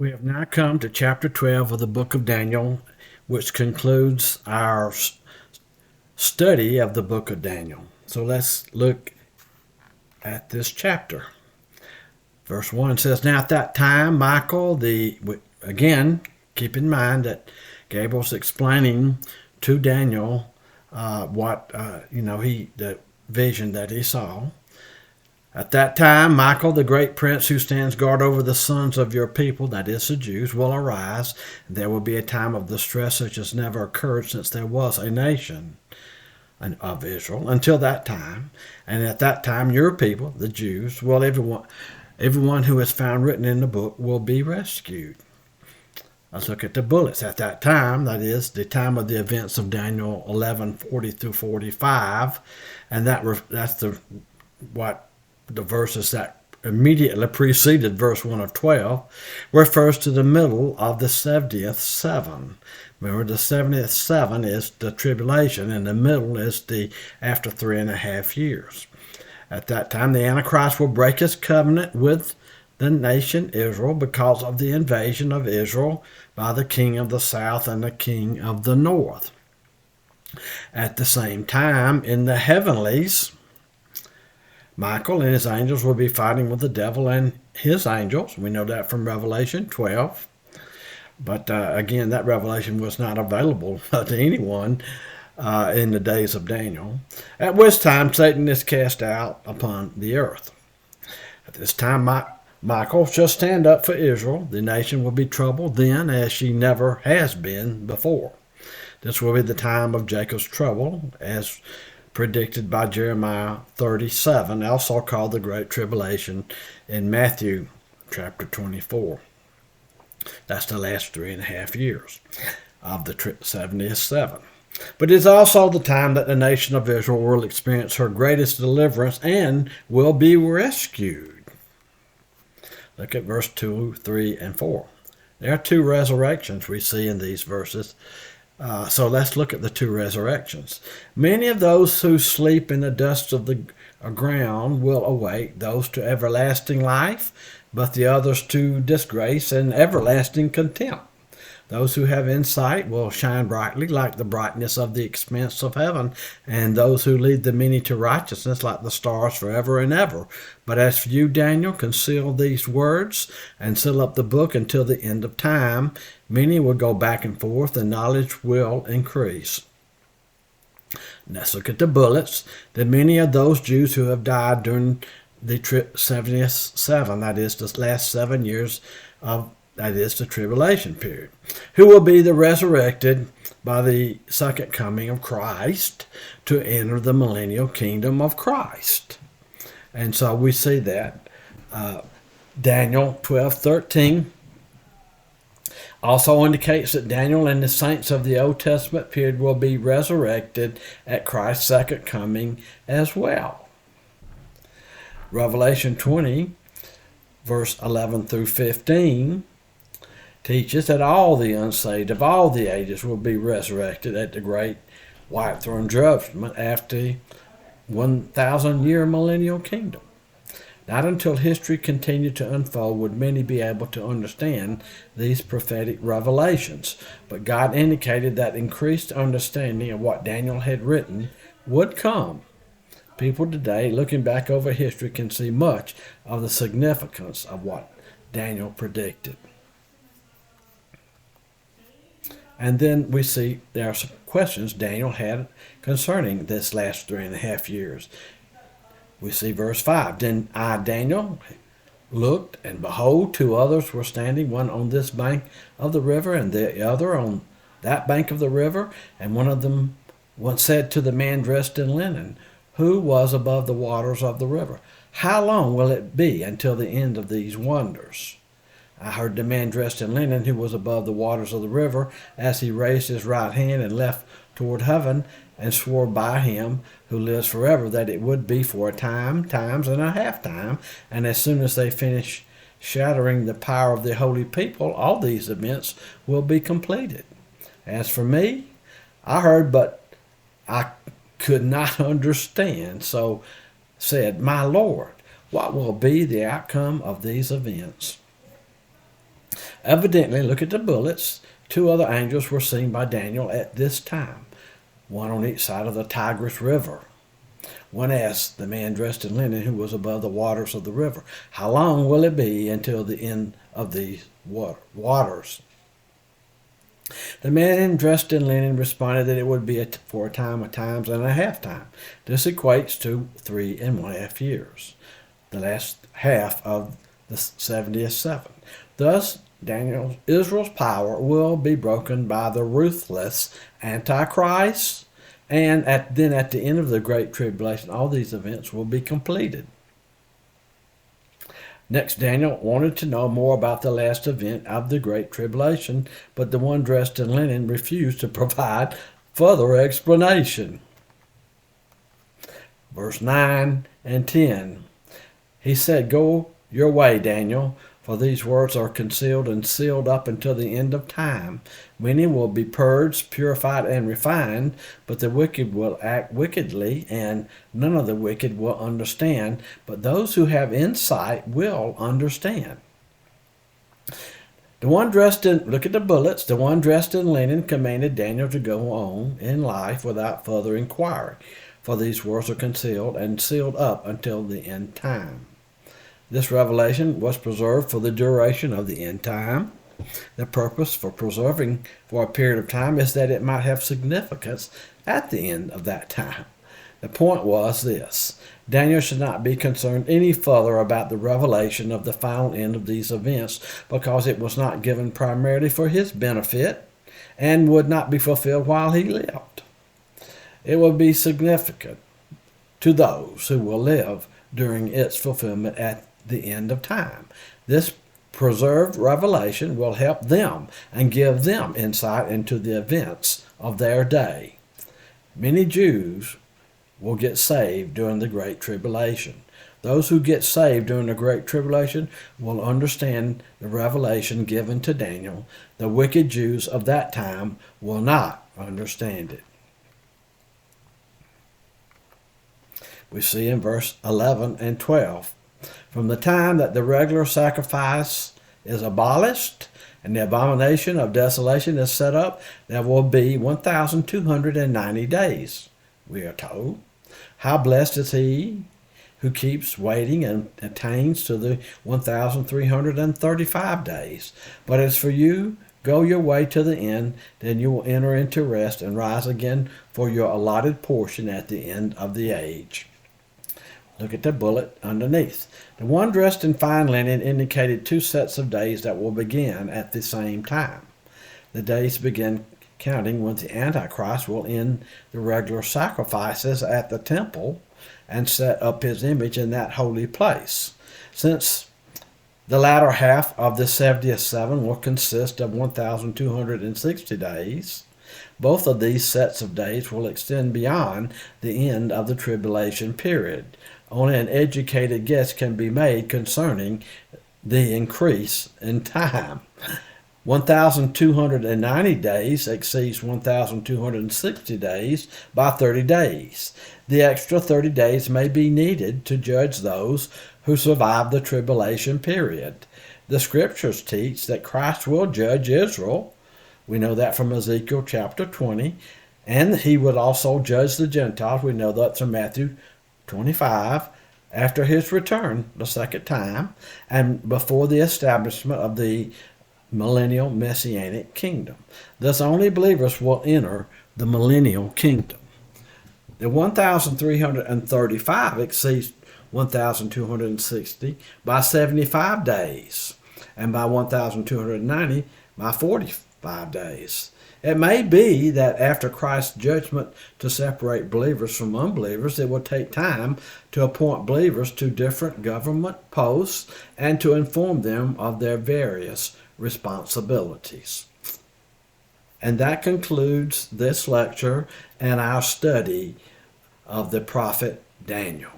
We have now come to chapter 12 of the book of Daniel, which concludes our study of the book of Daniel. So let's look at this chapter. Verse 1 says, Now at that time, Michael, again, keep in mind that Gabriel's explaining to Daniel the vision that he saw. At that time, Michael, the great prince who stands guard over the sons of your people, that is the Jews, will arise. There will be a time of distress such as never occurred since there was a nation of Israel until that time. And at that time, your people, the Jews, everyone who is found written in the book will be rescued. Let's look at the bullets. At that time, that is the time of the events of Daniel 11:40 through 45, and that's the verses that immediately preceded verse 1 of 12, refers to the middle of the 70th seven. Remember, the 70th seven is the tribulation, and the middle is the after 3.5 years. At that time, the Antichrist will break his covenant with the nation Israel because of the invasion of Israel by the king of the south and the king of the north. At the same time, in the heavenlies, Michael and his angels will be fighting with the devil and his angels. We know that from Revelation 12. But again, that revelation was not available to anyone in the days of Daniel, at which time Satan is cast out upon the earth. At this time, Michael shall stand up for Israel. The nation will be troubled then as she never has been before. This will be the time of Jacob's trouble, as predicted by Jeremiah 37, also called the Great Tribulation in Matthew chapter 24. That's the last 3.5 years of the 70th seven. But it's also the time that the nation of Israel will experience her greatest deliverance and will be rescued. Look at verse 2, 3, and 4. There are two resurrections we see in these verses. So let's look at the two resurrections. Many of those who sleep in the dust of the ground will awake, those to everlasting life, but the others to disgrace and everlasting contempt. Those who have insight will shine brightly like the brightness of the expanse of heaven, and those who lead the many to righteousness like the stars forever and ever. But as for you, Daniel, conceal these words and seal up the book until the end of time. Many will go back and forth, and knowledge will increase. Let's look at the bullets. That many of those Jews who have died during the 70th seven, that is the last 7 years of that is the tribulation period, who will be the resurrected by the second coming of Christ to enter the millennial kingdom of Christ. And so we see that Daniel 12:13 also indicates that Daniel and the saints of the Old Testament period will be resurrected at Christ's second coming as well. Revelation 20, verse 11 through 15, teaches that all the unsaved of all the ages will be resurrected at the great white throne judgment after the 1,000-year millennial kingdom. Not until history continued to unfold would many be able to understand these prophetic revelations, but God indicated that increased understanding of what Daniel had written would come. People today, looking back over history, can see much of the significance of what Daniel predicted. And then we see there are some questions Daniel had concerning this last 3.5 years. We see verse 5. Then I, Daniel, looked, and behold, two others were standing, one on this bank of the river, and the other on that bank of the river. And one of them said to the man dressed in linen, who was above the waters of the river, how long will it be until the end of these wonders? I heard the man dressed in linen who was above the waters of the river as he raised his right hand and left toward heaven and swore by him who lives forever that it would be for a time, times and a half time, and as soon as they finish shattering the power of the holy people, all these events will be completed. As for me, I heard, but I could not understand, so said, My Lord, what will be the outcome of these events? Evidently, look at the bullets. Two other angels were seen by Daniel at this time, one on each side of the Tigris River. One asked the man dressed in linen who was above the waters of the river, "How long will it be until the end of these waters?" The man dressed in linen responded that it would be for a time of times and a half time. This equates to 3.5 years, the last half of the 70th seven. Thus, Israel's power will be broken by the ruthless Antichrist, and then at the end of the Great Tribulation, all these events will be completed. Next, Daniel wanted to know more about the last event of the Great Tribulation, but the one dressed in linen refused to provide further explanation. Verse 9 and 10. He said, "Go your way, Daniel, for these words are concealed and sealed up until the end of time. Many will be purged, purified, and refined, but the wicked will act wickedly, and none of the wicked will understand, but those who have insight will understand." Look at the bullets. The one dressed in linen commanded Daniel to go on in life without further inquiry, for these words are concealed and sealed up until the end time. This revelation was preserved for the duration of the end time. The purpose for preserving for a period of time is that it might have significance at the end of that time. The point was this: Daniel should not be concerned any further about the revelation of the final end of these events, because it was not given primarily for his benefit and would not be fulfilled while he lived. It will be significant to those who will live during its fulfillment at the end of time. This preserved revelation will help them and give them insight into the events of their day. Many Jews will get saved during the Great Tribulation. Those who get saved during the Great Tribulation will understand the revelation given to Daniel. The wicked Jews of that time will not understand it. We see in verse 11 and 12, "From the time that the regular sacrifice is abolished and the abomination of desolation is set up, there will be 1,290 days," we are told. How blessed is he who keeps waiting and attains to the 1,335 days. But as for you, go your way to the end, then you will enter into rest and rise again for your allotted portion at the end of the age. Look at the bullet underneath. The one dressed in fine linen indicated two sets of days that will begin at the same time. The days begin counting when the Antichrist will end the regular sacrifices at the temple and set up his image in that holy place. Since the latter half of the 70th seven will consist of 1,260 days, both of these sets of days will extend beyond the end of the tribulation period. Only an educated guess can be made concerning the increase in time. 1,290 days exceeds 1,260 days by 30 days. The extra 30 days may be needed to judge those who survive the tribulation period. The scriptures teach that Christ will judge Israel. We know that from Ezekiel chapter 20. And he would also judge the Gentiles. We know that from Matthew 25, after his return the second time, and before the establishment of the millennial messianic kingdom. Thus only believers will enter the millennial kingdom. The 1,335 exceeds 1,260 by 75 days, and by 1,290 by 45 days. It may be that after Christ's judgment to separate believers from unbelievers, it will take time to appoint believers to different government posts and to inform them of their various responsibilities. And that concludes this lecture and our study of the prophet Daniel.